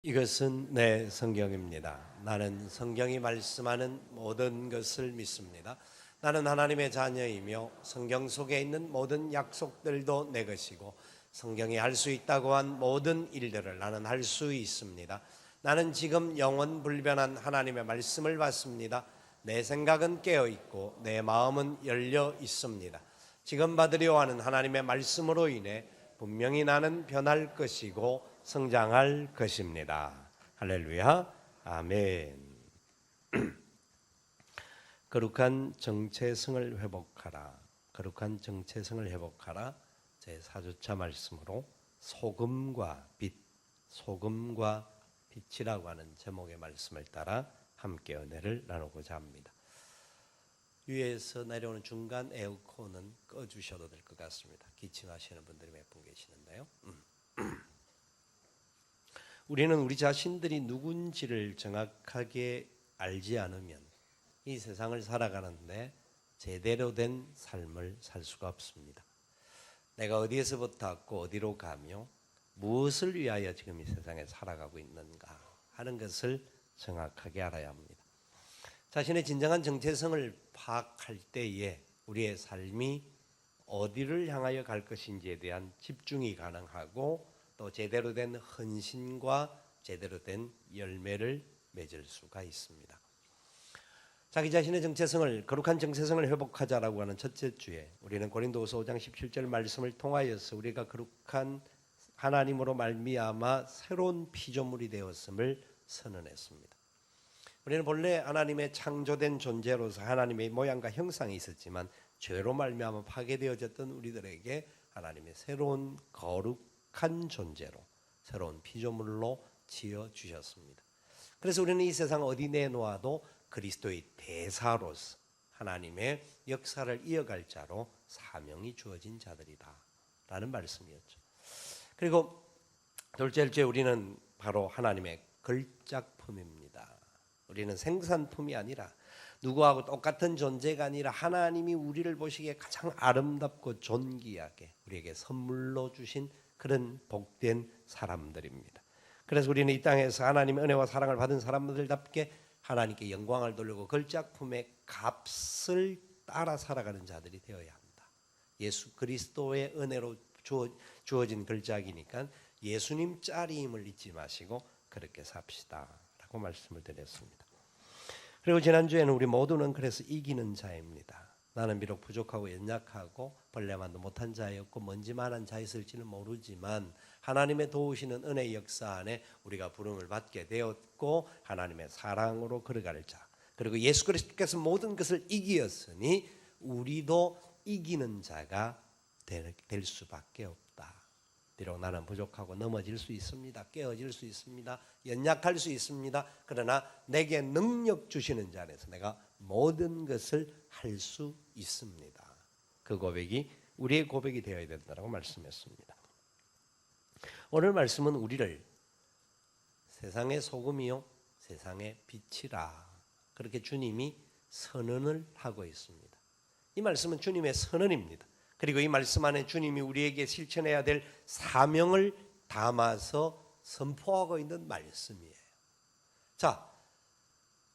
이것은 내 성경입니다. 나는 성경이 말씀하는 모든 것을 믿습니다. 나는 하나님의 자녀이며 성경 속에 있는 모든 약속들도 내 것이고 성경이 할 수 있다고 한 모든 일들을 나는 할 수 있습니다. 나는 지금 영원 불변한 하나님의 말씀을 받습니다. 내 생각은 깨어 있고 내 마음은 열려 있습니다. 지금 받으려 하는 하나님의 말씀으로 인해 분명히 나는 변할 것이고 성장할 것입니다. 할렐루야. 아멘. 거룩한 정체성을 회복하라. 거룩한 정체성을 회복하라. 제 4주차 말씀으로 소금과 빛, 소금과 빛이라고 하는 제목의 말씀을 따라 함께 은혜를 나누고자 합니다. 위에서 내려오는 중간 에어컨은 꺼주셔도 될 것 같습니다. 기침하시는 분들이 몇 분 계시는데요. 우리는 우리 자신들이 누군지를 정확하게 알지 않으면 이 세상을 살아가는데 제대로 된 삶을 살 수가 없습니다. 내가 어디에서부터 왔고 어디로 가며 무엇을 위하여 지금 이 세상에 살아가고 있는가 하는 것을 정확하게 알아야 합니다. 자신의 진정한 정체성을 파악할 때에 우리의 삶이 어디를 향하여 갈 것인지에 대한 집중이 가능하고 또 제대로 된 헌신과 제대로 된 열매를 맺을 수가 있습니다. 자기 자신의 정체성을, 거룩한 정체성을 회복하자라고 하는 첫째 주에 우리는 고린도후서 5장 17절 말씀을 통하여서 우리가 거룩한 하나님으로 말미암아 새로운 피조물이 되었음을 선언했습니다. 우리는 본래 하나님의 창조된 존재로서 하나님의 모양과 형상이 있었지만 죄로 말미암아 파괴되어졌던 우리들에게 하나님의 새로운 거룩한 존재로 새로운 피조물로 지어주셨습니다. 그래서 우리는 이 세상 어디 내놓아도 그리스도의 대사로서 하나님의 역사를 이어갈 자로 사명이 주어진 자들이다 라는 말씀이었죠. 그리고 둘째째 우리는 바로 하나님의 걸작품입니다. 우리는 생산품이 아니라 누구하고 똑같은 존재가 아니라 하나님이 우리를 보시기에 가장 아름답고 존귀하게 우리에게 선물로 주신 그런 복된 사람들입니다. 그래서 우리는 이 땅에서 하나님의 은혜와 사랑을 받은 사람들답게 하나님께 영광을 돌리고 걸작품의 값을 따라 살아가는 자들이 되어야 합니다. 예수 그리스도의 은혜로 주어진 걸작이니까 예수님 짤임을 잊지 마시고 그렇게 삽시다 라고 말씀을 드렸습니다. 그리고 지난주에는 우리 모두는 그래서 이기는 자입니다. 나는 비록 부족하고 연약하고 벌레만도 못한 자였고 먼지만한 자였을지는 모르지만 하나님의 도우시는 은혜의 역사 안에 우리가 부름을 받게 되었고 하나님의 사랑으로 걸어갈 자, 그리고 예수 그리스도께서 모든 것을 이기었으니 우리도 이기는 자가 될 수밖에 없다. 비록 나는 부족하고 넘어질 수 있습니다. 깨어질 수 있습니다. 연약할 수 있습니다. 그러나 내게 능력 주시는 자 안에서 내가 모든 것을 할 수 있습니다. 그 고백이 우리의 고백이 되어야 된다고 말씀했습니다. 오늘 말씀은 우리를 세상의 소금이요 세상의 빛이라 그렇게 주님이 선언을 하고 있습니다. 이 말씀은 주님의 선언입니다. 그리고 이 말씀 안에 주님이 우리에게 실천해야 될 사명을 담아서 선포하고 있는 말씀이에요. 자,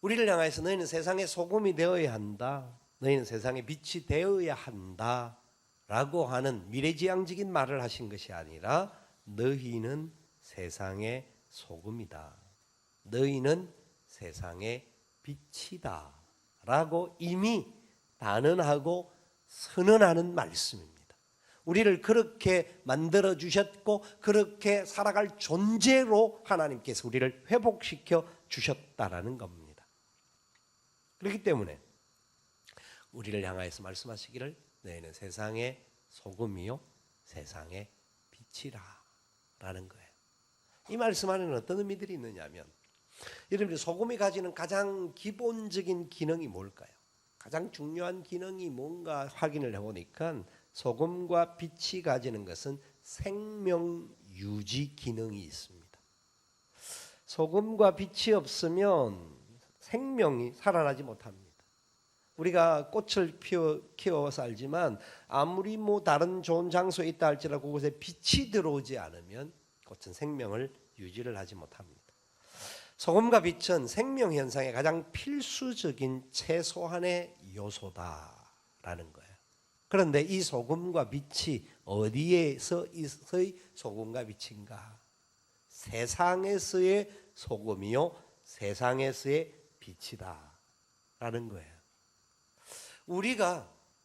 우리를 향해서 너희는 세상의 소금이 되어야 한다. 너희는 세상의 빛이 되어야 한다. 라고 하는 미래지향적인 말을 하신 것이 아니라 너희는 세상의 소금이다. 너희는 세상의 빛이다. 라고 이미 단언하고 선언하는 말씀입니다. 우리를 그렇게 만들어 주셨고 그렇게 살아갈 존재로 하나님께서 우리를 회복시켜 주셨다라는 겁니다. 그렇기 때문에 우리를 향하여서 말씀하시기를 너희는 세상의 소금이요 세상의 빛이라 라는 거예요. 이 말씀 안에는 어떤 의미들이 있느냐면 여러분들 소금이 가지는 가장 기본적인 기능이 뭘까요? 가장 중요한 기능이 뭔가 확인을 해보니까 소금과 빛이 가지는 것은 생명 유지 기능이 있습니다. 소금과 빛이 없으면 생명이 살아나지 못합니다. 우리가 꽃을 키워서 알지만 아무리 다른 좋은 장소에 있다 할지라도 그곳에 빛이 들어오지 않으면 꽃은 생명을 유지를 하지 못합니다. 소금과 빛은 생명 현상의 가장 필수적인 최소한의 요소다라는 거예요. 그런데 이 소금과 빛이 어디에서의 소금과 빛인가? 세상에서의 소금이요, 세상에서의 빛이다라는 거예요.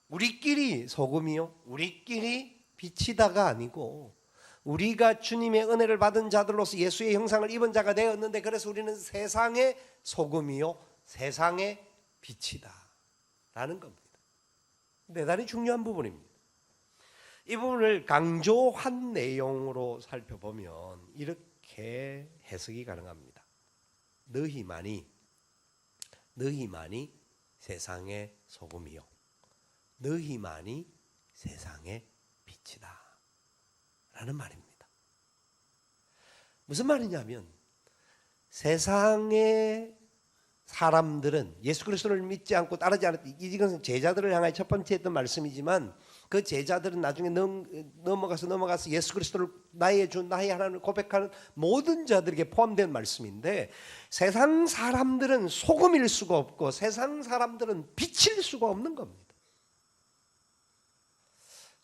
우리끼리 소금이요, 우리끼리 빛이다가 아니고, 우리가 주님의 은혜를 받은 자들로서 예수의 형상을 입은 자가 되었는데, 그래서 우리는 세상의 소금이요, 세상의 빛이다 라는 겁니다. 대단히 중요한 부분입니다. 이 부분을 강조한 내용으로 살펴보면 이렇게 해석이 가능합니다. 너희만이 세상의 소금이요, 너희만이 세상의 빛이다 라는 말입니다. 무슨 말이냐면, 세상의 사람들은 예수 그리스도를 믿지 않고 따르지 않았다. 이것은 제자들을 향해 첫 번째 했던 말씀이지만, 그 제자들은 나중에 넘어가서 예수 그리스도를 나의 주, 나의 하나님을 고백하는 모든 자들에게 포함된 말씀인데, 세상 사람들은 소금일 수가 없고 세상 사람들은 빛일 수가 없는 겁니다.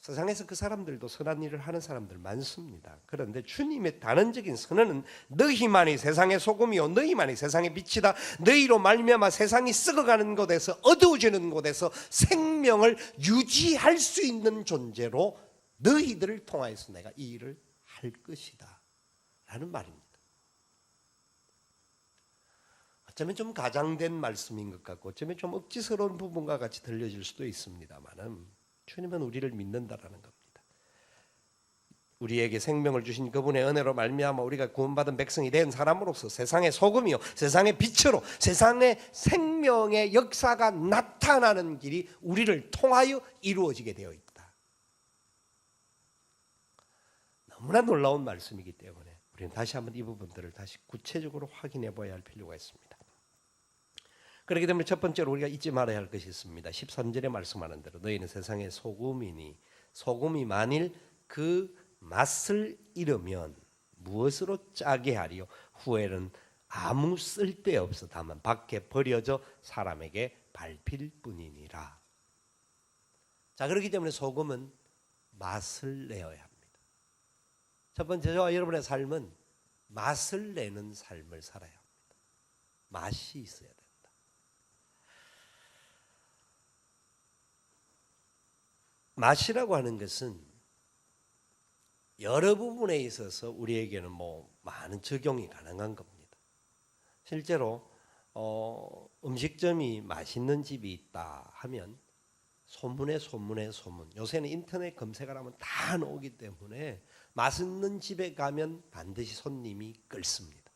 세상에서 그 사람들도 선한 일을 하는 사람들 많습니다. 그런데 주님의 단언적인 선언은 너희만이 세상의 소금이요, 너희만이 세상의 빛이다. 너희로 말미암아 세상이 썩어가는 곳에서, 어두워지는 곳에서 생명을 유지할 수 있는 존재로 너희들을 통하여서 내가 이 일을 할 것이다 라는 말입니다. 어쩌면 좀 가장된 말씀인 것 같고, 어쩌면 좀 억지스러운 부분과 같이 들려질 수도 있습니다만은, 주님은 우리를 믿는다라는 겁니다. 우리에게 생명을 주신 그분의 은혜로 말미암아 우리가 구원받은 백성이 된 사람으로서 세상의 소금이요, 세상의 빛으로 세상의 생명의 역사가 나타나는 길이 우리를 통하여 이루어지게 되어 있다. 너무나 놀라운 말씀이기 때문에 우리는 다시 한번 이 부분들을 다시 구체적으로 확인해 봐야 할 필요가 있습니다. 그렇기 때문에 첫 번째로 우리가 잊지 말아야 할 것이 있습니다. 13절에 말씀하는 대로 너희는 세상의 소금이니, 소금이 만일 그 맛을 잃으면 무엇으로 짜게 하리요? 후에는 아무 쓸데없어 다만 밖에 버려져 사람에게 밟힐 뿐이니라. 자, 그렇기 때문에 소금은 맛을 내어야 합니다. 첫 번째, 저와 여러분의 삶은 맛을 내는 삶을 살아야 합니다. 맛이 있어야 됩니다. 맛이라고 하는 것은 여러 부분에 있어서 우리에게는 많은 적용이 가능한 겁니다. 실제로 음식점이 맛있는 집이 있다 하면 소문에 소문, 요새는 인터넷 검색을 하면 다 나오기 때문에 맛있는 집에 가면 반드시 손님이 끓습니다.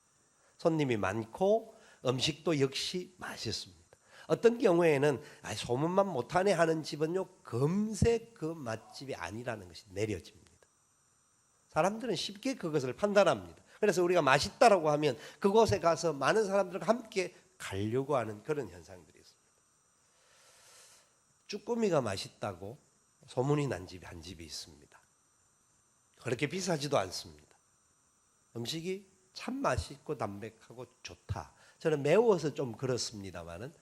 손님이 많고 음식도 역시 맛있습니다. 어떤 경우에는 소문만 못하네 하는 집은요, 금세 그 맛집이 아니라는 것이 내려집니다. 사람들은 쉽게 그것을 판단합니다. 그래서 우리가 맛있다라고 하면 그곳에 가서 많은 사람들과 함께 가려고 하는 그런 현상들이 있습니다. 쭈꾸미가 맛있다고 소문이 난 집이 한 집이 있습니다. 그렇게 비싸지도 않습니다. 음식이 참 맛있고 담백하고 좋다. 저는 매워서 좀 그렇습니다만은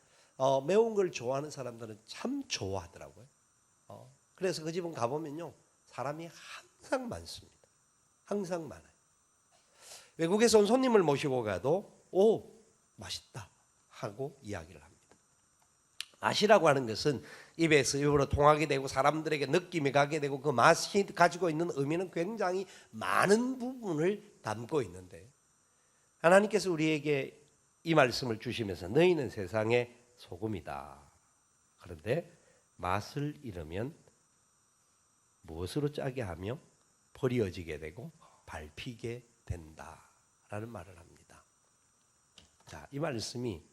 매운 걸 좋아하는 사람들은 참 좋아하더라고요. 그래서 그 집은 가보면요, 사람이 항상 많습니다. 항상 많아요. 외국에서 온 손님을 모시고 가도 오, 맛있다 하고 이야기를 합니다. 맛이라고 하는 것은 입에서 입으로 통하게 되고 사람들에게 느낌이 가게 되고, 그 맛이 가지고 있는 의미는 굉장히 많은 부분을 담고 있는데, 하나님께서 우리에게 이 말씀을 주시면서 너희는 세상에 소금이다. 그런데 맛을 잃으면 무엇으로 짜게 하며 버려지게 되고 밟히게 된다라는 말을 합니다. 자, 이 말씀이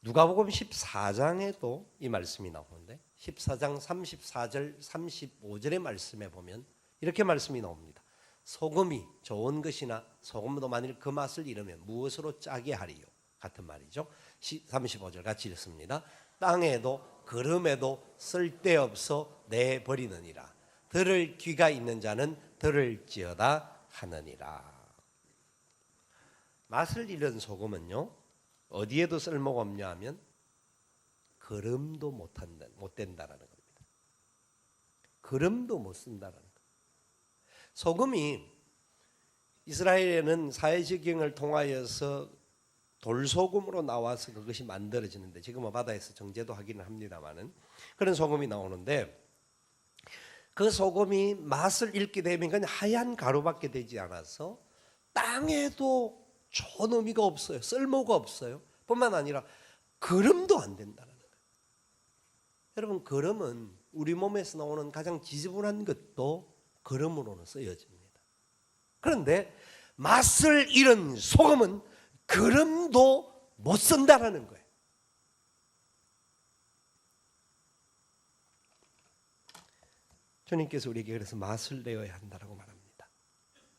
누가복음 14장에도 이 말씀이 나오는데, 14장 34절 35절의 말씀에 보면 이렇게 말씀이 나옵니다. 소금이 좋은 것이나 소금도 만일 그 맛을 잃으면 무엇으로 짜게 하리요? 같은 말이죠. 35절 같이 읽습니다. 땅에도 걸음에도 쓸데없어 내버리느니라. 들을 귀가 있는 자는 들을지어다 하느니라. 맛을 잃은 소금은요, 어디에도 쓸모가 없냐 하면 거름도 못 된다라는 겁니다. 거름도 못 쓴다라는 겁니다. 소금이 이스라엘에는 사회지경을 통하여서 돌소금으로 나와서 그것이 만들어지는데, 지금은 바다에서 정제도 하기는 합니다만은 그런 소금이 나오는데, 그 소금이 맛을 잃게 되면 그냥 하얀 가루밖에 되지 않아서 땅에도 좋은 의미가 없어요. 쓸모가 없어요. 뿐만 아니라 거름도 안 된다는 거예요. 여러분, 거름은 우리 몸에서 나오는 가장 지저분한 것도 거름으로는 쓰여집니다. 그런데 맛을 잃은 소금은 거름도 못 쓴다라는 거예요. 주님께서 우리에게 그래서 맛을 내어야 한다라고 말합니다.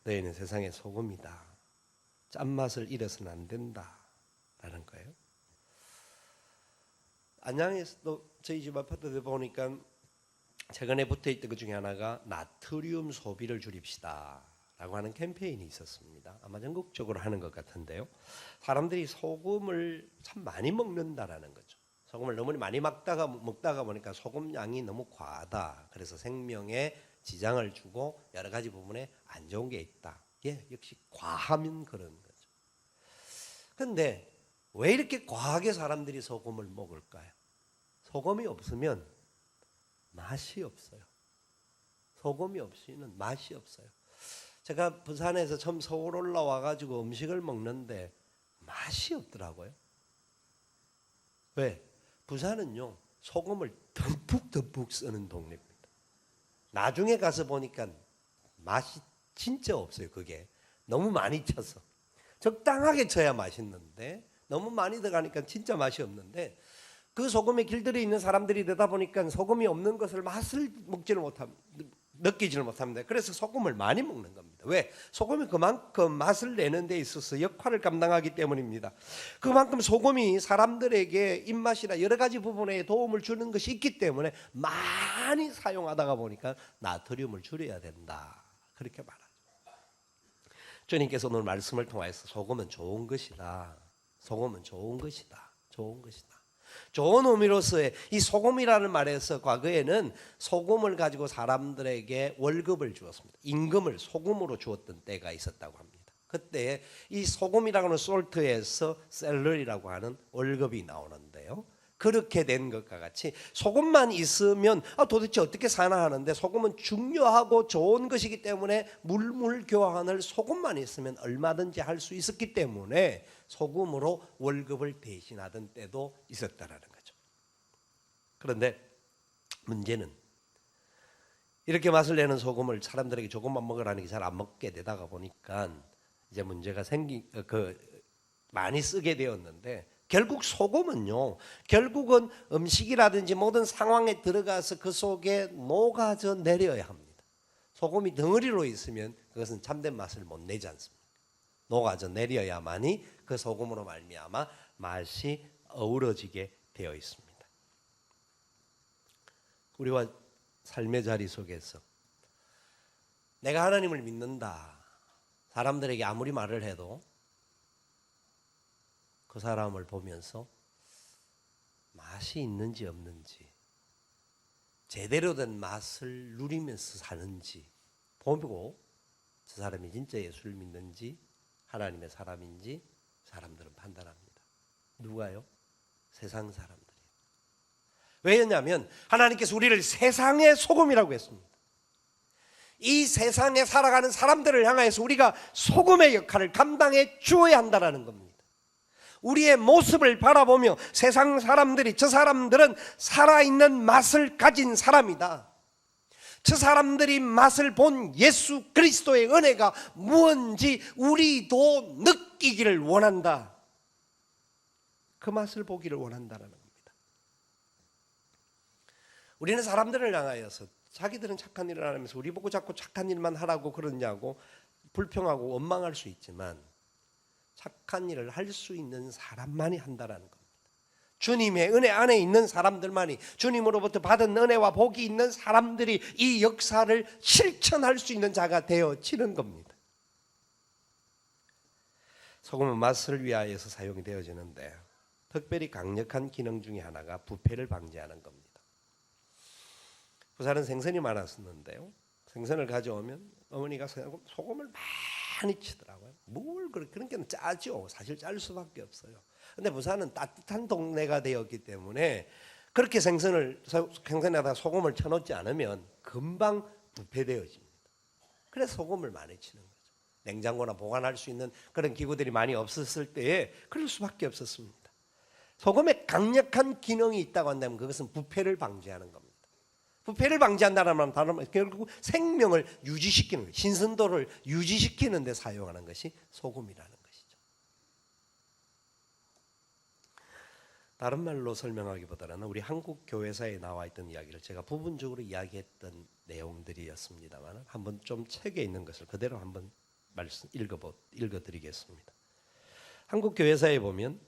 너희는 세상의 소금이다. 짠맛을 잃어서는 안 된다라는 거예요. 안양에서도 저희 집 아파트에 보니까 최근에 붙어있던 것 중에 하나가 나트륨 소비를 줄입시다 라고 하는 캠페인이 있었습니다. 아마 전국적으로 하는 것 같은데요. 사람들이 소금을 참 많이 먹는다라는 거죠. 소금을 너무 많이 먹다가 보니까 소금 양이 너무 과하다. 그래서 생명에 지장을 주고 여러 가지 부분에 안 좋은 게 있다. 예, 역시 과하면 그런 거죠. 그런데 왜 이렇게 과하게 사람들이 소금을 먹을까요? 소금이 없으면 맛이 없어요. 소금이 없이는 맛이 없어요. 제가 부산에서 처음 서울 올라와 가지고 음식을 먹는데 맛이 없더라고요. 왜? 부산은요, 소금을 듬뿍 쓰는 동네입니다. 나중에 가서 보니까 맛이 진짜 없어요. 그게 너무 많이 쳐서. 적당하게 쳐야 맛있는데 너무 많이 들어가니까 진짜 맛이 없는데, 그 소금에 길들여 있는 사람들이 되다 보니까 소금이 없는 것을 맛을 느끼지를 못합니다. 그래서 소금을 많이 먹는 겁니다. 왜? 소금이 그만큼 맛을 내는 데 있어서 역할을 감당하기 때문입니다. 그만큼 소금이 사람들에게 입맛이나 여러 가지 부분에 도움을 주는 것이 있기 때문에 많이 사용하다가 보니까 나트륨을 줄여야 된다, 그렇게 말하죠. 주님께서 오늘 말씀을 통해서 소금은 좋은 것이다, 소금은 좋은 것이다, 좋은 것이다, 좋은 의미로서의 이 소금이라는 말에서 과거에는 소금을 가지고 사람들에게 월급을 주었습니다. 임금을 소금으로 주었던 때가 있었다고 합니다. 그때 이 소금이라고 하는 솔트에서 셀러리라고 하는 월급이 나오는데요, 그렇게 된 것과 같이 소금만 있으면 도대체 어떻게 사나 하는데, 소금은 중요하고 좋은 것이기 때문에 물물 교환을 소금만 있으면 얼마든지 할 수 있었기 때문에 소금으로 월급을 대신하던 때도 있었다라는 거죠. 그런데 문제는 이렇게 맛을 내는 소금을 사람들에게 조금만 먹으라는 게 잘 안 먹게 되다가 보니까 이제 문제가 많이 쓰게 되었는데, 결국 소금은요, 결국은 음식이라든지 모든 상황에 들어가서 그 속에 녹아져 내려야 합니다. 소금이 덩어리로 있으면 그것은 참된 맛을 못 내지 않습니까? 녹아져 내려야만이 그 소금으로 말미암아 맛이 어우러지게 되어 있습니다. 우리와 삶의 자리 속에서 내가 하나님을 믿는다, 사람들에게 아무리 말을 해도 그 사람을 보면서 맛이 있는지 없는지, 제대로 된 맛을 누리면서 사는지 보고 저 사람이 진짜 예수를 믿는지 하나님의 사람인지 사람들은 판단합니다. 누가요? 세상 사람들이요. 왜냐하면 하나님께서 우리를 세상의 소금이라고 했습니다. 이 세상에 살아가는 사람들을 향해서 우리가 소금의 역할을 감당해 주어야 한다는 겁니다. 우리의 모습을 바라보며 세상 사람들이, 저 사람들은 살아있는 맛을 가진 사람이다, 저 사람들이 맛을 본 예수 그리스도의 은혜가 무엇인지 우리도 느끼기를 원한다, 그 맛을 보기를 원한다는 겁니다. 우리는 사람들을 향하여서 자기들은 착한 일을 하면서 우리 보고 자꾸 착한 일만 하라고 그러냐고 불평하고 원망할 수 있지만, 착한 일을 할 수 있는 사람만이 한다라는 겁니다. 주님의 은혜 안에 있는 사람들만이, 주님으로부터 받은 은혜와 복이 있는 사람들이 이 역사를 실천할 수 있는 자가 되어지는 겁니다. 소금은 맛을 위하여서 사용이 되어지는데 특별히 강력한 기능 중에 하나가 부패를 방지하는 겁니다. 부산은 생선이 많았었는데요. 생선을 가져오면 어머니가 소금을 많이 치더라고요. 뭘 그런 게 짜죠. 사실 짤 수밖에 없어요. 근데 부산은 따뜻한 동네가 되었기 때문에 그렇게 생선에다가 소금을 쳐놓지 않으면 금방 부패되어집니다. 그래서 소금을 많이 치는 거죠. 냉장고나 보관할 수 있는 그런 기구들이 많이 없었을 때에 그럴 수밖에 없었습니다. 소금에 강력한 기능이 있다고 한다면 그것은 부패를 방지하는 겁니다. 부패를 방지한다는 말은 다른 말 결국 생명을 유지시키는, 신선도를 유지시키는 데 사용하는 것이 소금이라는 것이죠. 다른 말로 설명하기보다는 우리 한국 교회사에 나와 있던 이야기를 제가 부분적으로 이야기했던 내용들이었습니다만 한번 좀 책에 있는 것을 그대로 한번 읽어드리겠습니다. 한국 교회사에 보면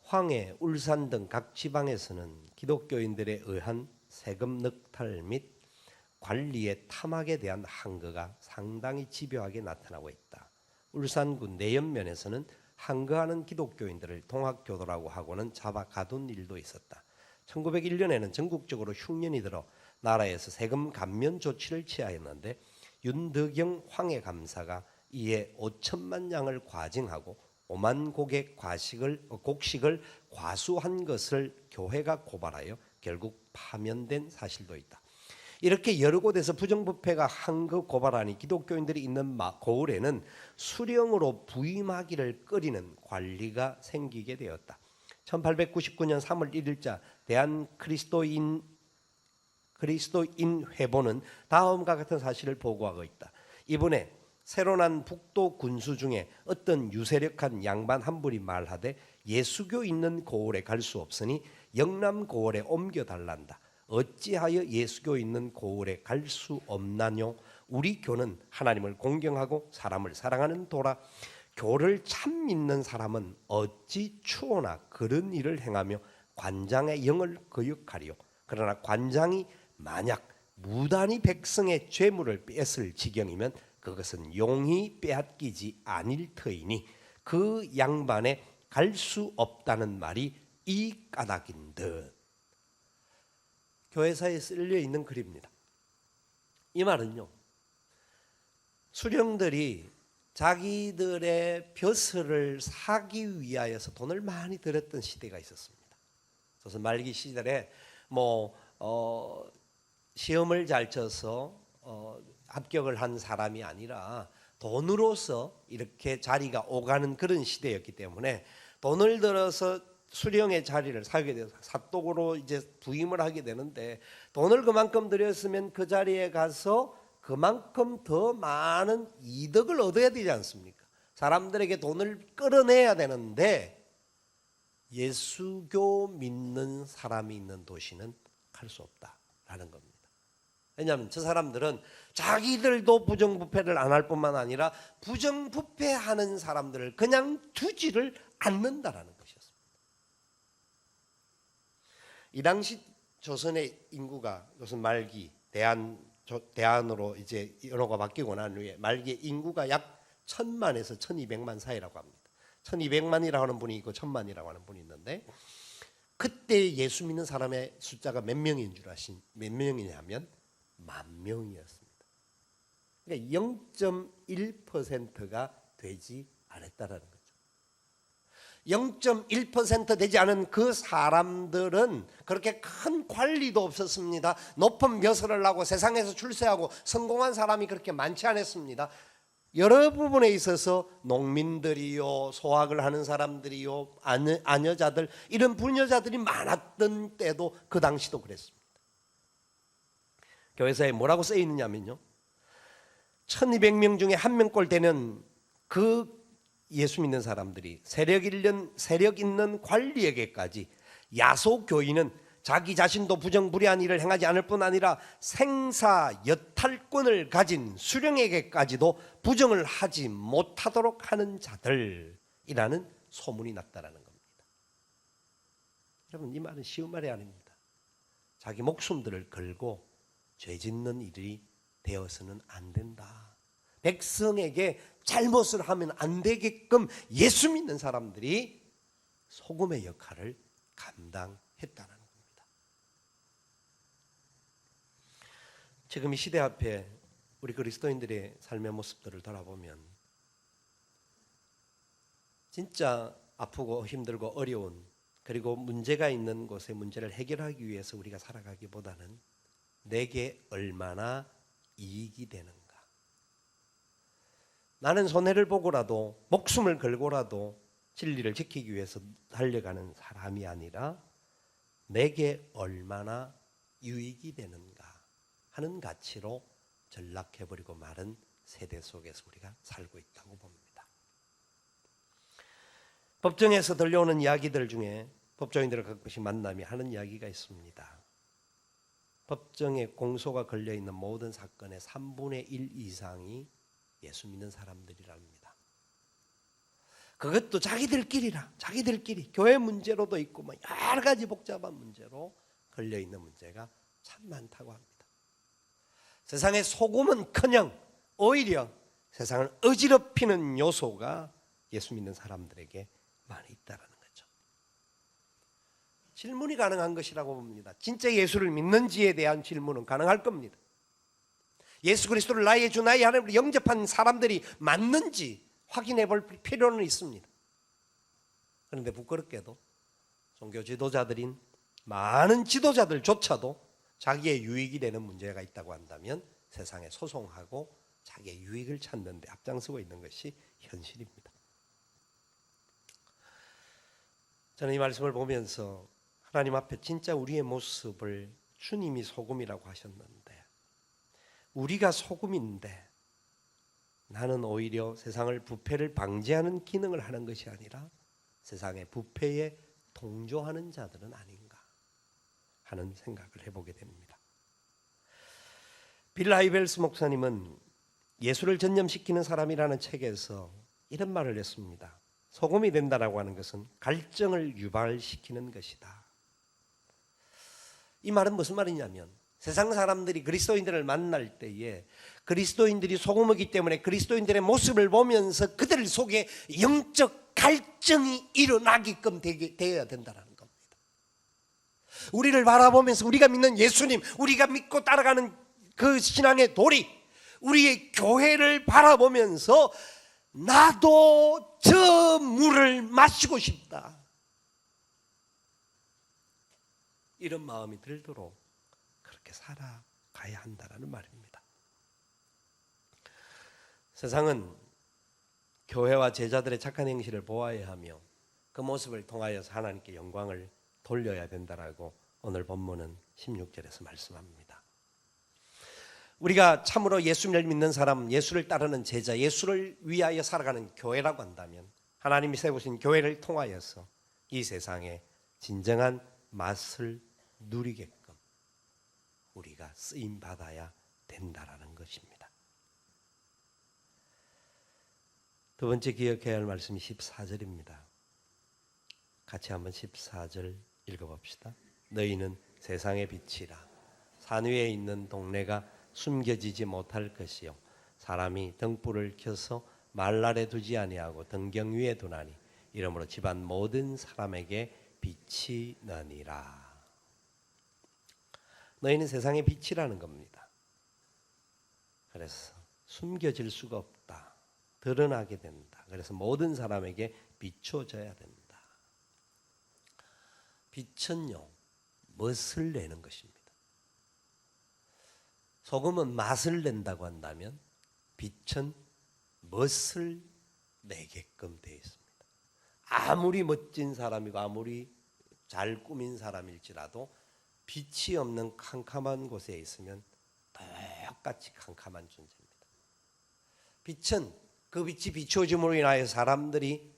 황해, 울산 등 각 지방에서는 기독교인들에 의한 세금 늑탈 및 관리의 탐악에 대한 항거가 상당히 집요하게 나타나고 있다. 울산구 내연면에서는 항거하는 기독교인들을 통학교도라고 하고는 잡아 가둔 일도 있었다. 1901년에는 전국적으로 흉년이 들어 나라에서 세금 감면 조치를 취하였는데 윤덕영 황해감사가 이에 5천만 양을 과징하고 5만 곡의 곡식을 과수한 것을 교회가 고발하여 결국 파면된 사실도 있다. 이렇게 여러 곳에서 부정부패가 한거 고발하니 기독교인들이 있는 고을에는 수령으로 부임하기를 꺼리는 관리가 생기게 되었다. 1899년 3월 1일자 대한 그리스도인 회보는 다음과 같은 사실을 보고하고 있다. 이번에 새로 난 북도 군수 중에 어떤 유세력한 양반 한 분이 말하되 예수교 있는 고을에 갈 수 없으니 영남 고을에 옮겨달란다. 어찌하여 예수교 있는 고을에 갈 수 없나뇨? 우리 교는 하나님을 공경하고 사람을 사랑하는 도라. 교를 참 믿는 사람은 어찌 추호나 그런 일을 행하며 관장의 영을 거역하리요. 그러나 관장이 만약 무단히 백성의 죄물을 뺏을 지경이면 그것은 용히 빼앗기지 아닐 터이니 그 양반에 갈 수 없다는 말이 이 까닭인 듯. 교회사에 쓸려 있는 글입니다. 이 말은요, 수령들이 자기들의 벼슬을 사기 위하여서 돈을 많이 들였던 시대가 있었습니다. 그래서 말기 시절에 시험을 잘 쳐서 합격을 한 사람이 아니라 돈으로서 이렇게 자리가 오가는 그런 시대였기 때문에 돈을 들어서 수령의 자리를 사게 돼서 사독으로 이제 부임을 하게 되는데 돈을 그만큼 들였으면 그 자리에 가서 그만큼 더 많은 이득을 얻어야 되지 않습니까? 사람들에게 돈을 끌어내야 되는데 예수교 믿는 사람이 있는 도시는 갈 수 없다라는 겁니다. 왜냐하면 저 사람들은 자기들도 부정부패를 안 할 뿐만 아니라 부정부패하는 사람들을 그냥 두지를 않는다라는 것이었습니다. 이 당시 조선의 인구가 무슨 말기 대안으로 이제 연호가 바뀌고 난 후에 말기의 인구가 약 1000만에서 1200만 사이라고 합니다. 1200만이라고 하는 분이 있고 1000만이라고 하는 분이 있는데 그때 예수 믿는 사람의 숫자가 몇 명이냐면 10,000명이었습니다. 그러니까 0.1%가 되지 않았다라는 거죠. 0.1% 되지 않은 그 사람들은 그렇게 큰 관리도 없었습니다. 높은 벼슬을 하고 세상에서 출세하고 성공한 사람이 그렇게 많지 않았습니다. 여러 부분에 있어서 농민들이요, 소학을 하는 사람들이요, 아녀자들 이런 부녀자들이 많았던 때도 그 당시도 그랬습니다. 교회사에 뭐라고 써 있느냐면요, 1200명 중에 한 명꼴 되는 그 예수 믿는 사람들이 세력 있는 관리에게까지 야소교인은 자기 자신도 부정부리한 일을 행하지 않을 뿐 아니라 생사 여탈권을 가진 수령에게까지도 부정을 하지 못하도록 하는 자들이라는 소문이 났다라는 겁니다. 여러분, 이 말은 쉬운 말이 아닙니다. 자기 목숨들을 걸고 죄 짓는 일이 되어서는 안 된다. 백성에게 잘못을 하면 안 되게끔 예수 믿는 사람들이 소금의 역할을 감당했다는 겁니다. 지금 이 시대 앞에 우리 그리스도인들의 삶의 모습들을 돌아보면 진짜 아프고 힘들고 어려운, 그리고 문제가 있는 곳에 문제를 해결하기 위해서 우리가 살아가기보다는 내게 얼마나 이익이 되는가, 나는 손해를 보고라도 목숨을 걸고라도 진리를 지키기 위해서 달려가는 사람이 아니라 내게 얼마나 유익이 되는가 하는 가치로 전락해버리고 마른 세대 속에서 우리가 살고 있다고 봅니다. 법정에서 들려오는 이야기들 중에 법조인들을 가끔씩 만남이 하는 이야기가 있습니다. 법정에 공소가 걸려있는 모든 사건의 3분의 1 이상이 예수 믿는 사람들이랍니다. 그것도 자기들끼리 교회 문제로도 있고 뭐 여러 가지 복잡한 문제로 걸려있는 문제가 참 많다고 합니다. 세상의 소금은커녕 오히려 세상을 어지럽히는 요소가 예수 믿는 사람들에게 많이 있다는 거죠. 질문이 가능한 것이라고 봅니다. 진짜 예수를 믿는지에 대한 질문은 가능할 겁니다. 예수 그리스도를 나의 주 나의 하나님으로 영접한 사람들이 맞는지 확인해 볼 필요는 있습니다. 그런데 부끄럽게도 종교 지도자들인 많은 지도자들조차도 자기의 유익이 되는 문제가 있다고 한다면 세상에 소송하고 자기의 유익을 찾는 데 앞장서고 있는 것이 현실입니다. 저는 이 말씀을 보면서 하나님 앞에 진짜 우리의 모습을, 주님이 소금이라고 하셨는데 우리가 소금인데 나는 오히려 세상을 부패를 방지하는 기능을 하는 것이 아니라 세상의 부패에 동조하는 자들은 아닌가 하는 생각을 해보게 됩니다. 빌 하이벨스 목사님은 예수를 전념시키는 사람이라는 책에서 이런 말을 했습니다. 소금이 된다라고 하는 것은 갈증을 유발시키는 것이다. 이 말은 무슨 말이냐면 세상 사람들이 그리스도인들을 만날 때에 그리스도인들이 소금이기 때문에 그리스도인들의 모습을 보면서 그들 속에 영적 갈증이 일어나게끔 되어야 된다는 겁니다. 우리를 바라보면서 우리가 믿는 예수님, 우리가 믿고 따라가는 그 신앙의 도리, 우리의 교회를 바라보면서 나도 저 물을 마시고 싶다, 이런 마음이 들도록 그렇게 살아가야 한다는 말입니다. 세상은 교회와 제자들의 착한 행실을 보아야 하며 그 모습을 통하여서 하나님께 영광을 돌려야 된다라고 오늘 본문은 16절에서 말씀합니다. 우리가 참으로 예수를 믿는 사람, 예수를 따르는 제자, 예수를 위하여 살아가는 교회라고 한다면 하나님이 세우신 교회를 통하여서 이 세상에 진정한 맛을 누리게끔 우리가 쓰임 받아야 된다라는 것입니다. 두 번째 기억해야 할 말씀이 14절입니다. 같이 한번 14절 읽어봅시다. 너희는 세상의 빛이라. 산 위에 있는 동네가 숨겨지지 못할 것이요 사람이 등불을 켜서 말날에 두지 아니하고 등경 위에 두나니 이러므로 집안 모든 사람에게 빛이 나니라. 너희는 세상의 빛이라는 겁니다. 그래서 숨겨질 수가 없다, 드러나게 된다. 그래서 모든 사람에게 비춰져야 된다. 빛은요, 멋을 내는 것입니다. 소금은 맛을 낸다고 한다면 빛은 멋을 내게끔 되어 있습니다. 아무리 멋진 사람이고 아무리 잘 꾸민 사람일지라도 빛이 없는 캄캄한 곳에 있으면 똑같이 캄캄한 존재입니다. 빛은 그 빛이 비추어짐으로 인하여 사람들이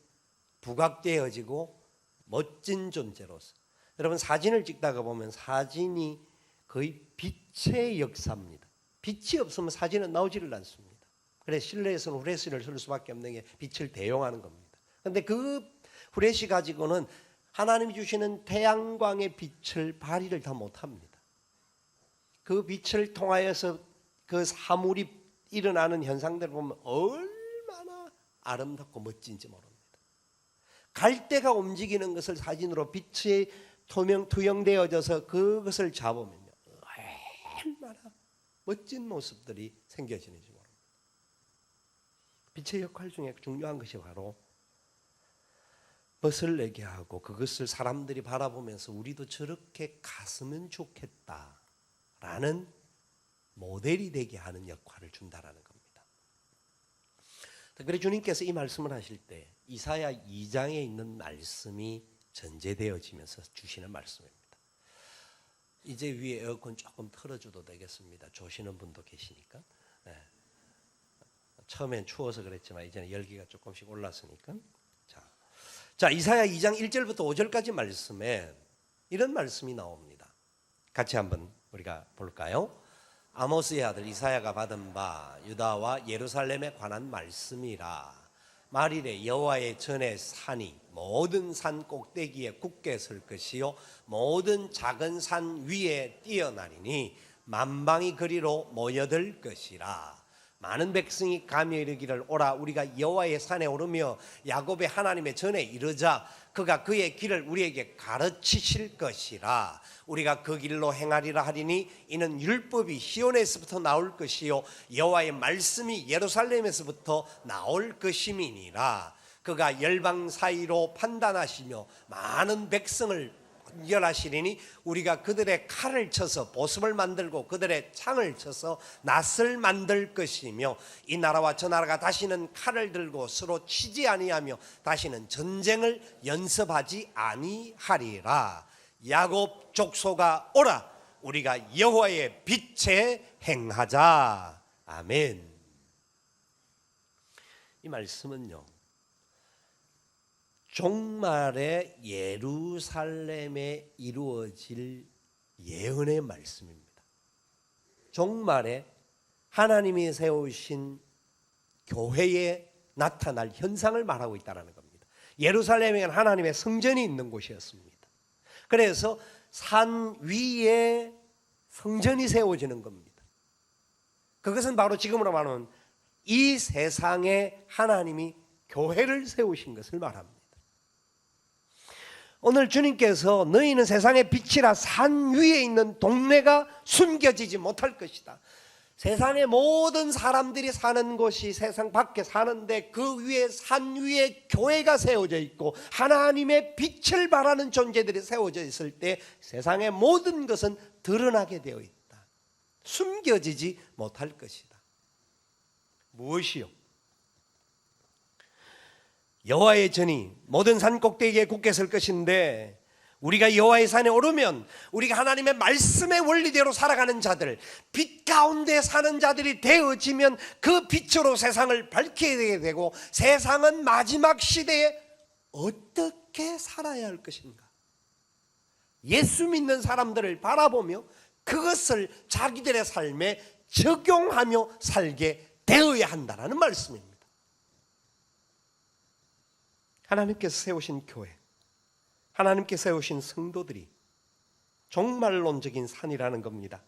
부각되어지고 멋진 존재로서, 여러분 사진을 찍다가 보면 사진이 거의 빛의 역사입니다. 빛이 없으면 사진은 나오지를 않습니다. 그래서 실내에서는 후레쉬를 쓸 수밖에 없는 게 빛을 대용하는 겁니다. 그런데 그 후레쉬 가지고는 하나님이 주시는 태양광의 빛을 발휘를 다 못합니다. 그 빛을 통하여서 그 사물이 일어나는 현상들을 보면 얼마나 아름답고 멋진지 모릅니다. 갈대가 움직이는 것을 사진으로 빛이 투영되어져서 그것을 잡으면요, 얼마나 멋진 모습들이 생겨지는지 모릅니다. 빛의 역할 중에 중요한 것이 바로 멋을 내게 하고 그것을 사람들이 바라보면서 우리도 저렇게 갔으면 좋겠다라는 모델이 되게 하는 역할을 준다라는 겁니다. 그래서 주님께서 이 말씀을 하실 때 이사야 2장에 있는 말씀이 전제되어지면서 주시는 말씀입니다. 이제 위에 에어컨 조금 틀어줘도 되겠습니다. 조시는 분도 계시니까. 네. 처음엔 추워서 그랬지만 이제는 열기가 조금씩 올랐으니까. 자, 이사야 2장 1절부터 5절까지 말씀에 이런 말씀이 나옵니다. 같이 한번 우리가 볼까요? 아모스의 아들 이사야가 받은 바 유다와 예루살렘에 관한 말씀이라. 말일에 여호와의 전에 산이 모든 산 꼭대기에 굳게 설 것이요 모든 작은 산 위에 뛰어나리니 만방이 그리로 모여들 것이라. 많은 백성이 가며 이르기를 오라 우리가 여호와의 산에 오르며 야곱의 하나님의 전에 이르자. 그가 그의 길을 우리에게 가르치실 것이라. 우리가 그 길로 행하리라 하리니 이는 율법이 시온에서부터 나올 것이요 여호와의 말씀이 예루살렘에서부터 나올 것임이니라. 그가 열방 사이로 판단하시며 많은 백성을 연하시리니 우리가 그들의 칼을 쳐서 보습을 만들고 그들의 창을 쳐서 낫을 만들 것이며 이 나라와 저 나라가 다시는 칼을 들고 서로 치지 아니하며 다시는 전쟁을 연습하지 아니하리라. 야곱 족속아 오라 우리가 여호와의 빛에 행하자. 아멘. 이 말씀은요 종말에 예루살렘에 이루어질 예언의 말씀입니다. 종말에 하나님이 세우신 교회에 나타날 현상을 말하고 있다는 겁니다. 예루살렘에는 하나님의 성전이 있는 곳이었습니다. 그래서 산 위에 성전이 세워지는 겁니다. 그것은 바로 지금으로 말하면 이 세상에 하나님이 교회를 세우신 것을 말합니다. 오늘 주님께서 너희는 세상의 빛이라 산 위에 있는 동네가 숨겨지지 못할 것이다. 세상의 모든 사람들이 사는 곳이 세상 밖에 사는데 그 위에 산 위에 교회가 세워져 있고 하나님의 빛을 발하는 존재들이 세워져 있을 때 세상의 모든 것은 드러나게 되어 있다. 숨겨지지 못할 것이다. 무엇이요? 여호와의 전이 모든 산 꼭대기에 굳게 설 것인데 우리가 여호와의 산에 오르면 우리가 하나님의 말씀의 원리대로 살아가는 자들, 빛 가운데 사는 자들이 되어지면 그 빛으로 세상을 밝히게 되고 세상은 마지막 시대에 어떻게 살아야 할 것인가? 예수 믿는 사람들을 바라보며 그것을 자기들의 삶에 적용하며 살게 되어야 한다는 말씀입니다. 하나님께서 세우신 교회, 하나님께서 세우신 성도들이 종말론적인 산이라는 겁니다.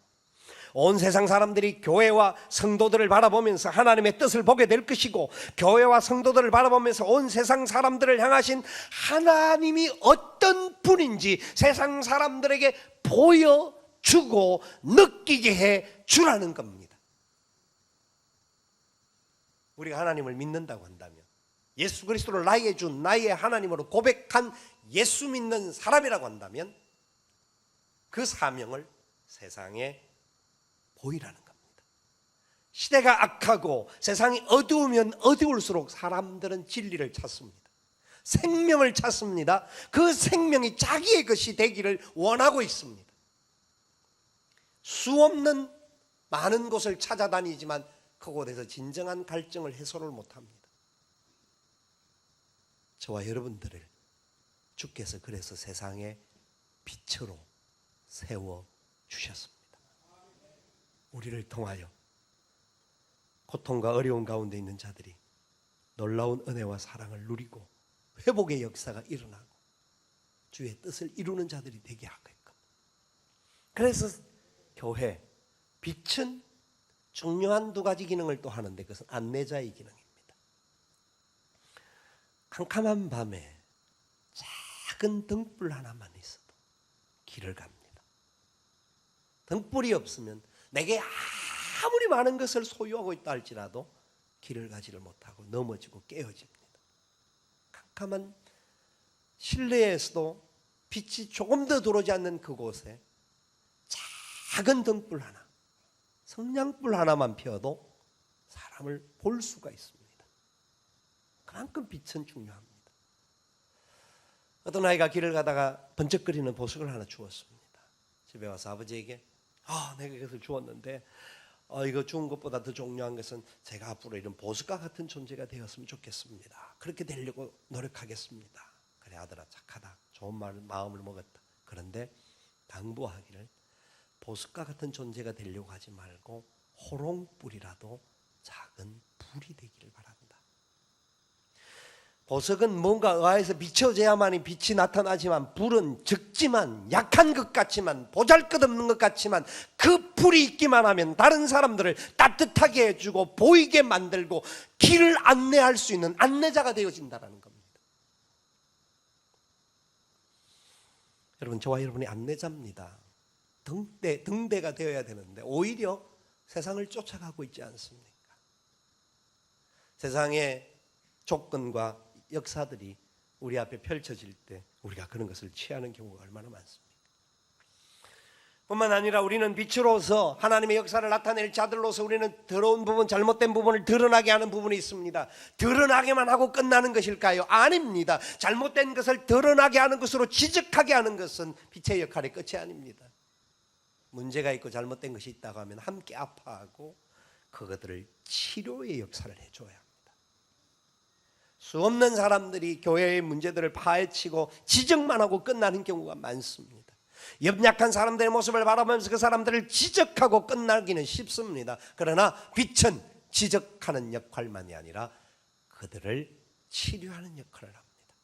온 세상 사람들이 교회와 성도들을 바라보면서 하나님의 뜻을 보게 될 것이고 교회와 성도들을 바라보면서 온 세상 사람들을 향하신 하나님이 어떤 분인지 세상 사람들에게 보여주고 느끼게 해 주라는 겁니다. 우리가 하나님을 믿는다고 한다면 예수 그리스도를 나의 주, 나의 하나님으로 고백한 예수 믿는 사람이라고 한다면 그 사명을 세상에 보이라는 겁니다. 시대가 악하고 세상이 어두우면 어두울수록 사람들은 진리를 찾습니다. 생명을 찾습니다. 그 생명이 자기의 것이 되기를 원하고 있습니다. 수없는 많은 곳을 찾아다니지만 그곳에서 진정한 갈증을 해소를 못합니다. 저와 여러분들을 주께서 그래서 세상의 빛으로 세워주셨습니다. 우리를 통하여 고통과 어려운 가운데 있는 자들이 놀라운 은혜와 사랑을 누리고 회복의 역사가 일어나고 주의 뜻을 이루는 자들이 되게 하게끔. 그래서 교회, 빛은 중요한 두 가지 기능을 또 하는데 그것은 안내자의 기능입니다. 캄캄한 밤에 작은 등불 하나만 있어도 길을 갑니다. 등불이 없으면 내게 아무리 많은 것을 소유하고 있다 할지라도 길을 가지를 못하고 넘어지고 깨어집니다. 캄캄한 실내에서도 빛이 조금 더 들어오지 않는 그곳에 작은 등불 하나, 성냥불 하나만 피워도 사람을 볼 수가 있습니다. 그만큼 빛은 중요합니다. 어떤 아이가 길을 가다가 번쩍거리는 보석을 하나 주었습니다. 집에 와서 아버지에게 내가 이것을 주었는데 이거 주은 것보다 더 중요한 것은 제가 앞으로 이런 보석과 같은 존재가 되었으면 좋겠습니다. 그렇게 되려고 노력하겠습니다. 그래 아들아 착하다. 좋은 마음을 먹었다. 그런데 당부하기를 보석과 같은 존재가 되려고 하지 말고 호롱불이라도 작은 불이 되기를 바란다. 보석은 뭔가 의아해서 비춰져야만이 빛이 나타나지만 불은 적지만 약한 것 같지만 보잘것없는 것 같지만 그 불이 있기만 하면 다른 사람들을 따뜻하게 해주고 보이게 만들고 길을 안내할 수 있는 안내자가 되어진다는 겁니다. 여러분 저와 여러분이 안내자입니다. 등대가 되어야 되는데 오히려 세상을 쫓아가고 있지 않습니까? 세상의 조건과 역사들이 우리 앞에 펼쳐질 때 우리가 그런 것을 취하는 경우가 얼마나 많습니까? 뿐만 아니라 우리는 빛으로서 하나님의 역사를 나타낼 자들로서 우리는 더러운 부분, 잘못된 부분을 드러나게 하는 부분이 있습니다. 드러나게만 하고 끝나는 것일까요? 아닙니다. 잘못된 것을 드러나게 하는 것으로 지적하게 하는 것은 빛의 역할의 끝이 아닙니다. 문제가 있고 잘못된 것이 있다고 하면 함께 아파하고 그것들을 치료의 역사를 해줘야 합니다. 수없는 사람들이 교회의 문제들을 파헤치고 지적만 하고 끝나는 경우가 많습니다. 연약한 사람들의 모습을 바라보면서 그 사람들을 지적하고 끝나기는 쉽습니다. 그러나 빛은 지적하는 역할만이 아니라 그들을 치료하는 역할을 합니다.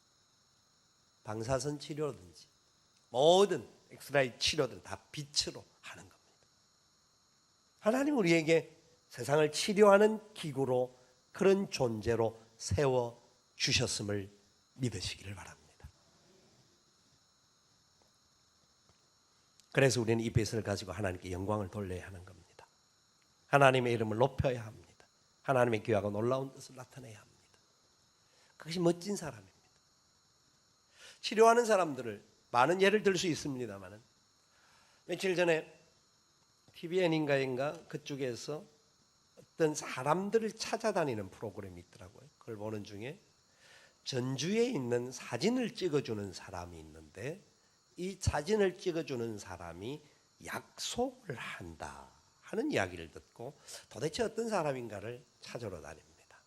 방사선 치료든지 모든 엑스라이 치료든 다 빛으로 하는 겁니다. 하나님 우리에게 세상을 치료하는 기구로 그런 존재로 세워 주셨음을 믿으시기를 바랍니다. 그래서 우리는 이 빛을 가지고 하나님께 영광을 돌려야 하는 겁니다. 하나님의 이름을 높여야 합니다. 하나님의 귀하고 놀라운 뜻을 나타내야 합니다. 그것이 멋진 사람입니다. 치료하는 사람들을 많은 예를 들 수 있습니다만 며칠 전에 TVN인가 그쪽에서 어떤 사람들을 찾아다니는 프로그램이 있더라고요. 그걸 보는 중에 전주에 있는 사진을 찍어주는 사람이 있는데 이 사진을 찍어주는 사람이 약속을 한다 하는 이야기를 듣고 도대체 어떤 사람인가를 찾으러 다닙니다.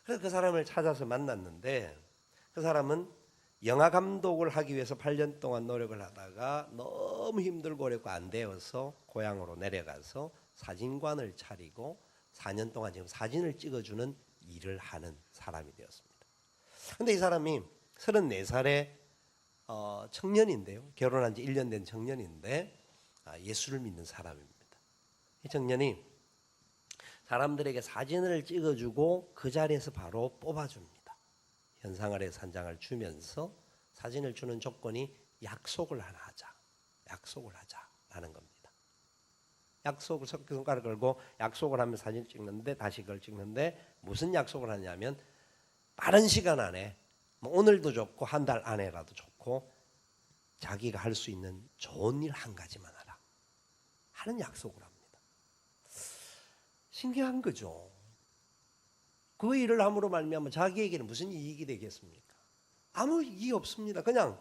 그래서 그 사람을 찾아서 만났는데 그 사람은 영화 감독을 하기 위해서 8년 동안 노력을 하다가 너무 힘들고 어렵고 안 되어서 고향으로 내려가서 사진관을 차리고 4년 동안 지금 사진을 찍어주는 일을 하는 사람이 되었습니다. 그런데 이 사람이 34살의 청년인데요. 결혼한 지 1년 된 청년인데 예수를 믿는 사람입니다. 이 청년이 사람들에게 사진을 찍어주고 그 자리에서 바로 뽑아줍니다. 현상 아래에서 한 장을 주면서 사진을 주는 조건이 약속을 하나 하자. 약속을 하자라는 겁니다. 약속을 손가락을 걸고 약속을 하면 사진을 찍는데 다시 그걸 찍는데 무슨 약속을 하냐면 빠른 시간 안에 오늘도 좋고 한 달 안에라도 좋고 자기가 할 수 있는 좋은 일 한 가지만 하라 하는 약속을 합니다. 신기한 거죠. 그 일을 함으로 말미암아 자기에게는 무슨 이익이 되겠습니까? 아무 이익이 없습니다. 그냥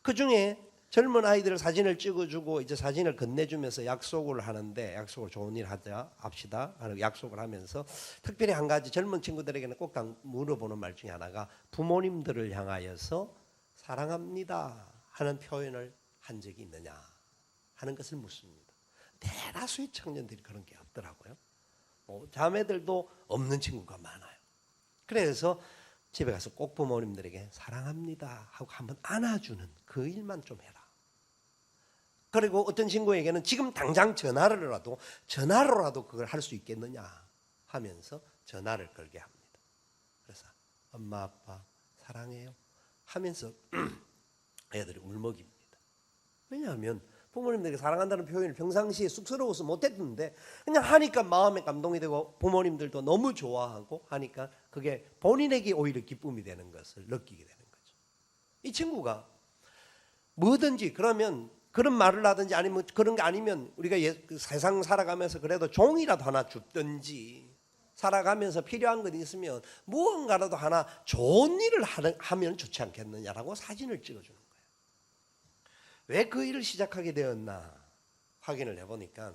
그 중에 젊은 아이들 사진을 찍어주고 이제 사진을 건네주면서 약속을 하는데 약속을 좋은 일 합시다 하는 약속을 하면서 특별히 한 가지 젊은 친구들에게는 꼭 물어보는 말 중에 하나가 부모님들을 향하여서 사랑합니다 하는 표현을 한 적이 있느냐 하는 것을 묻습니다. 대다수의 청년들이 그런 게 없더라고요. 자매들도 없는 친구가 많아요. 그래서 집에 가서 꼭 부모님들에게 사랑합니다 하고 한번 안아주는 그 일만 좀 해라. 그리고 어떤 친구에게는 지금 당장 전화로라도 그걸 할 수 있겠느냐 하면서 전화를 걸게 합니다. 그래서 엄마 아빠 사랑해요 하면서 애들이 울먹입니다. 왜냐하면 부모님들에게 사랑한다는 표현을 평상시에 쑥스러워서 못했는데 그냥 하니까 마음에 감동이 되고 부모님들도 너무 좋아하고 하니까 그게 본인에게 오히려 기쁨이 되는 것을 느끼게 되는 거죠. 이 친구가 뭐든지 그러면 그런 말을 하든지 아니면 그런 게 아니면 우리가 세상 살아가면서 그래도 종이라도 하나 줬든지 살아가면서 필요한 것 있으면 무언가라도 하나 좋은 일을 하면 좋지 않겠느냐라고 사진을 찍어주는 거예요. 왜 그 일을 시작하게 되었나 확인을 해보니까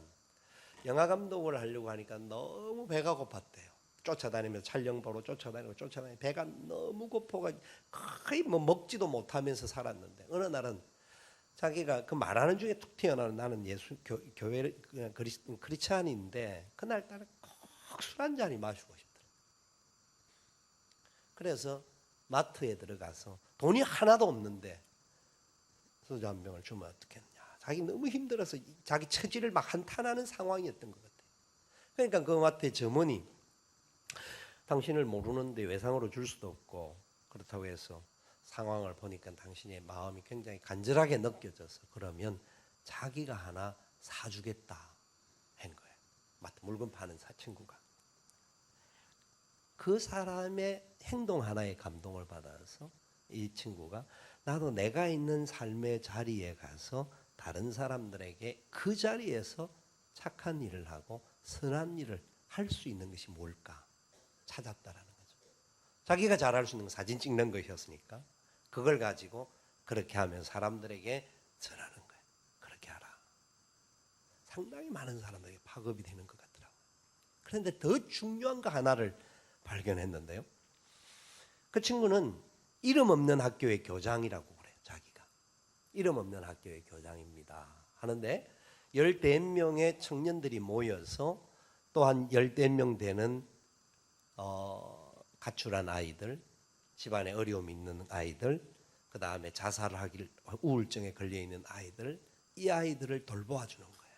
영화 감독을 하려고 하니까 너무 배가 고팠대요. 쫓아다니면서 촬영 보러 쫓아다니고 배가 너무 고파가 거의 뭐 먹지도 못하면서 살았는데 어느 날은 자기가 그 말하는 중에 툭 튀어나오는 나는 교회 크리스찬인데 그날따라 꼭 술 한 잔이 마시고 싶더라. 그래서 마트에 들어가서 돈이 하나도 없는데 소주 한 병을 주면 어떻겠냐. 자기 너무 힘들어서 자기 처지를 막 한탄하는 상황이었던 것 같아요. 그러니까 그 마트의 점원이 당신을 모르는데 외상으로 줄 수도 없고 그렇다고 해서 상황을 보니까 당신의 마음이 굉장히 간절하게 느껴져서 그러면 자기가 하나 사주겠다 한 거예요. 마트 물건 파는 친구가. 그 사람의 행동 하나에 감동을 받아서 이 친구가 나도 내가 있는 삶의 자리에 가서 다른 사람들에게 그 자리에서 착한 일을 하고 선한 일을 할 수 있는 것이 뭘까 찾았다라는 거죠. 자기가 잘할 수 있는 건 사진 찍는 것이었으니까 그걸 가지고 그렇게 하면 사람들에게 전하는 거예요. 그렇게 하라. 상당히 많은 사람들에게 파급이 되는 것 같더라고요. 그런데 더 중요한 거 하나를 발견했는데요. 그 친구는 이름 없는 학교의 교장이라고 그래요. 자기가 이름 없는 학교의 교장입니다 하는데 14명의 청년들이 모여서 또 한 14명 되는 가출한 아이들, 집안에 어려움이 있는 아이들, 그 다음에 자살하길 우울증에 걸려 있는 아이들, 이 아이들을 돌보아주는 거예요.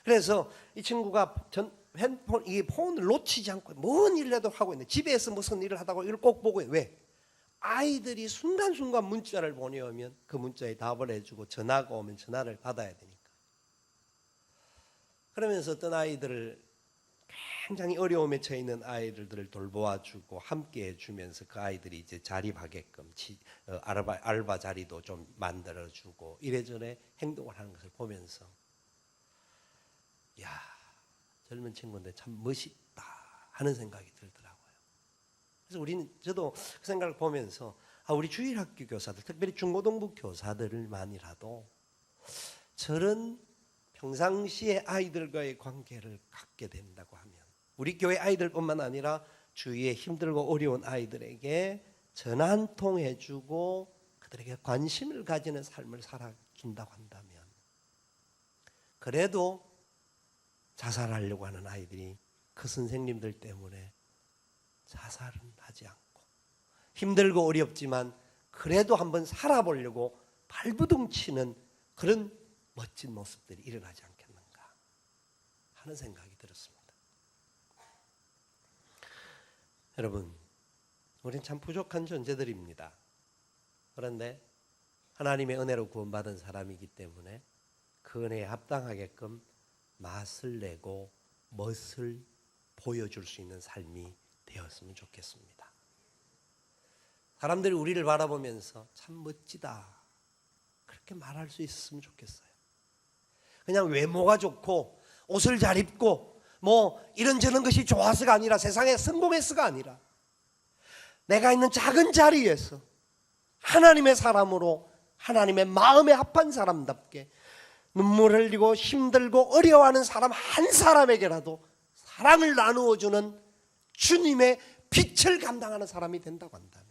그래서 이 친구가 핸드폰 이 폰을 놓치지 않고 뭔 일이라도 하고 있는데 집에서 무슨 일을 하다가 이걸 꼭 보고 왜? 아이들이 순간순간 문자를 보내오면 그 문자에 답을 해주고 전화가 오면 전화를 받아야 되니까. 그러면서 어떤 아이들을 굉장히 어려움에 처해 있는 아이들을 돌보아주고 함께 해주면서 그 아이들이 이제 자립하게끔 알바 자리도 좀 만들어주고 이래저래 행동을 하는 것을 보면서 야 젊은 친구인데 참 멋있다 하는 생각이 들더라고요. 그래서 저도 그 생각을 보면서 우리 주일학교 교사들 특별히 중고등부 교사들만이라도 저런 평상시에 아이들과의 관계를 갖게 된다고 하면 우리 교회 아이들뿐만 아니라 주위에 힘들고 어려운 아이들에게 전화 한 통 해주고 그들에게 관심을 가지는 삶을 살아준다고 한다면 그래도 자살하려고 하는 아이들이 그 선생님들 때문에 자살은 하지 않고 힘들고 어렵지만 그래도 한번 살아보려고 발부둥 치는 그런 멋진 모습들이 일어나지 않겠는가 하는 생각이 들었습니다. 여러분, 우리는 참 부족한 존재들입니다. 그런데 하나님의 은혜로 구원받은 사람이기 때문에 그 은혜에 합당하게끔 맛을 내고 멋을 보여줄 수 있는 삶이 되었으면 좋겠습니다. 사람들이 우리를 바라보면서 참 멋지다 그렇게 말할 수 있었으면 좋겠어요. 그냥 외모가 좋고 옷을 잘 입고 뭐 이런저런 것이 좋아서가 아니라 세상에 성공해서가 아니라 내가 있는 작은 자리에서 하나님의 사람으로 하나님의 마음에 합한 사람답게 눈물 흘리고 힘들고 어려워하는 사람 한 사람에게라도 사랑을 나누어주는 주님의 빛을 감당하는 사람이 된다고 한다면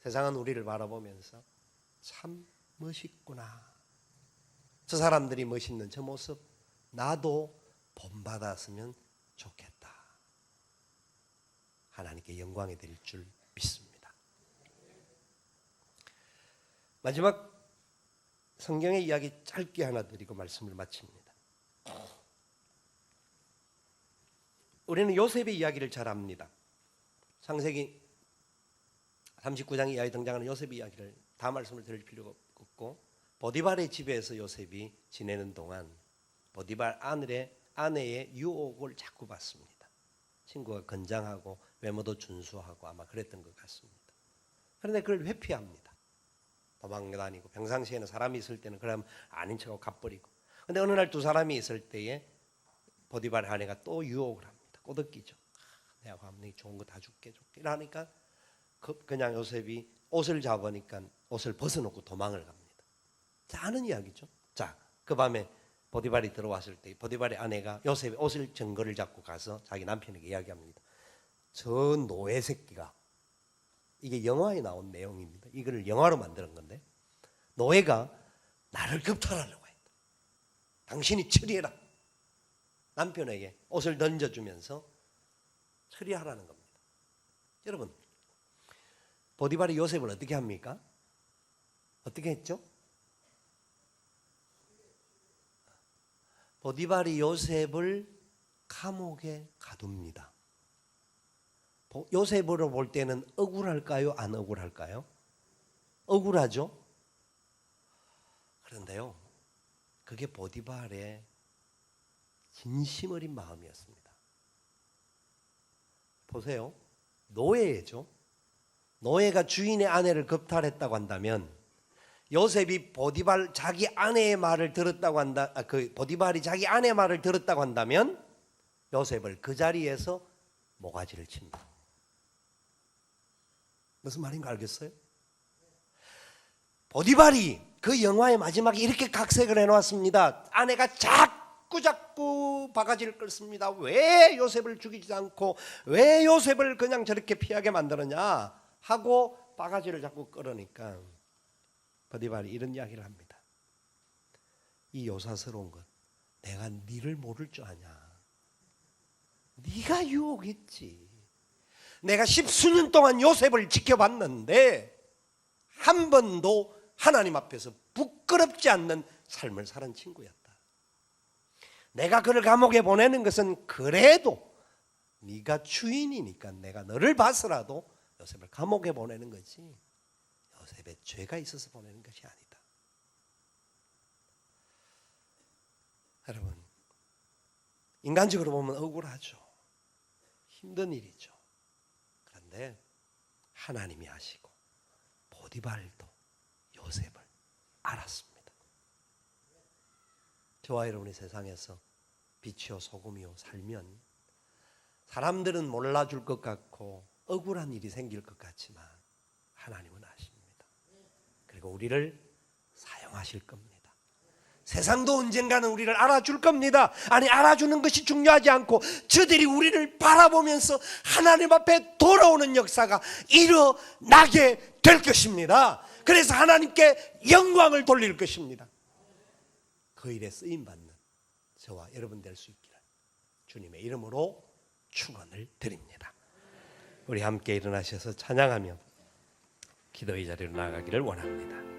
세상은 우리를 바라보면서 참 멋있구나. 저 사람들이 멋있는 저 모습 나도 본받았으면 좋겠다. 하나님께 영광이 될 줄 믿습니다. 마지막 성경의 이야기 짧게 하나 드리고 말씀을 마칩니다. 우리는 요셉의 이야기를 잘 압니다. 창세기 39장 이하에 등장하는 요셉 이야기를 다 말씀을 드릴 필요가 없고, 보디발의 집에서 요셉이 지내는 동안 보디발 아내의 유혹을 자꾸 받습니다. 친구가 건장하고 외모도 준수하고 아마 그랬던 것 같습니다. 그런데 그걸 회피합니다. 도망다니고, 평상시에는 사람이 있을 때는 그럼 아닌 척하고 가버리고, 근데 어느 날 두 사람이 있을 때에 보디발의 아내가 또 유혹을 합니다. 꼬드기죠. 내가 가면 좋은 거 다 줄게 이러니까 그냥 요셉이 옷을 잡으니까 옷을 벗어놓고 도망을 갑니다. 자, 아는 이야기죠. 자, 그 밤에 보디발이 들어왔을 때 보디발의 아내가 요셉의 옷을 증거를 잡고 가서 자기 남편에게 이야기합니다. 저 노예 새끼가, 이게 영화에 나온 내용입니다. 이거를 영화로 만드는 건데, 노예가 나를 겁탈하려고 했다. 당신이 처리해라. 남편에게 옷을 던져주면서 처리하라는 겁니다. 여러분, 보디발이 요셉을 어떻게 합니까? 어떻게 했죠? 보디발이 요셉을 감옥에 가둡니다. 요셉으로 볼 때는 억울할까요? 안 억울할까요? 억울하죠? 그런데요, 그게 보디발의 진심 어린 마음이었습니다. 보세요. 노예죠. 노예가 주인의 아내를 겁탈했다고 한다면, 요셉이 보디발 자기 아내의 말을 들었다고 보디발이 자기 아내의 말을 들었다고 한다면 요셉을 그 자리에서 모가지를 칩니다. 무슨 말인가 알겠어요? 보디발이 그 영화의 마지막에 이렇게 각색을 해놓았습니다. 아내가 자꾸 바가지를 끌습니다. 왜 요셉을 죽이지 않고 왜 요셉을 그냥 저렇게 피하게 만들었냐 하고 바가지를 자꾸 끌으니까 보디발이 이런 이야기를 합니다. 이 요사스러운 것, 내가 니를 모를 줄 아냐. 네가 유혹했지. 내가 10수년 동안 요셉을 지켜봤는데 한 번도 하나님 앞에서 부끄럽지 않는 삶을 사는 친구였다. 내가 그를 감옥에 보내는 것은 그래도 네가 주인이니까 내가 너를 봐서라도 요셉을 감옥에 보내는 거지, 요셉에 죄가 있어서 보내는 것이 아니다. 여러분, 인간적으로 보면 억울하죠. 힘든 일이죠. 그런데 하나님이 하시고 보디발도 요셉을 알았습니다. 저와 여러분이 세상에서 빛이요 소금이요 살면 사람들은 몰라줄 것 같고 억울한 일이 생길 것 같지만 하나님은 아십니다. 그리고 우리를 사용하실 겁니다. 세상도 언젠가는 우리를 알아줄 겁니다. 아니, 알아주는 것이 중요하지 않고 저들이 우리를 바라보면서 하나님 앞에 돌아오는 역사가 일어나게 될 것입니다. 그래서 하나님께 영광을 돌릴 것입니다. 그 일에 쓰임받는 저와 여러분 될 수 있기를 주님의 이름으로 축원을 드립니다. 우리 함께 일어나셔서 찬양하며 기도의 자리로 나아가기를 원합니다.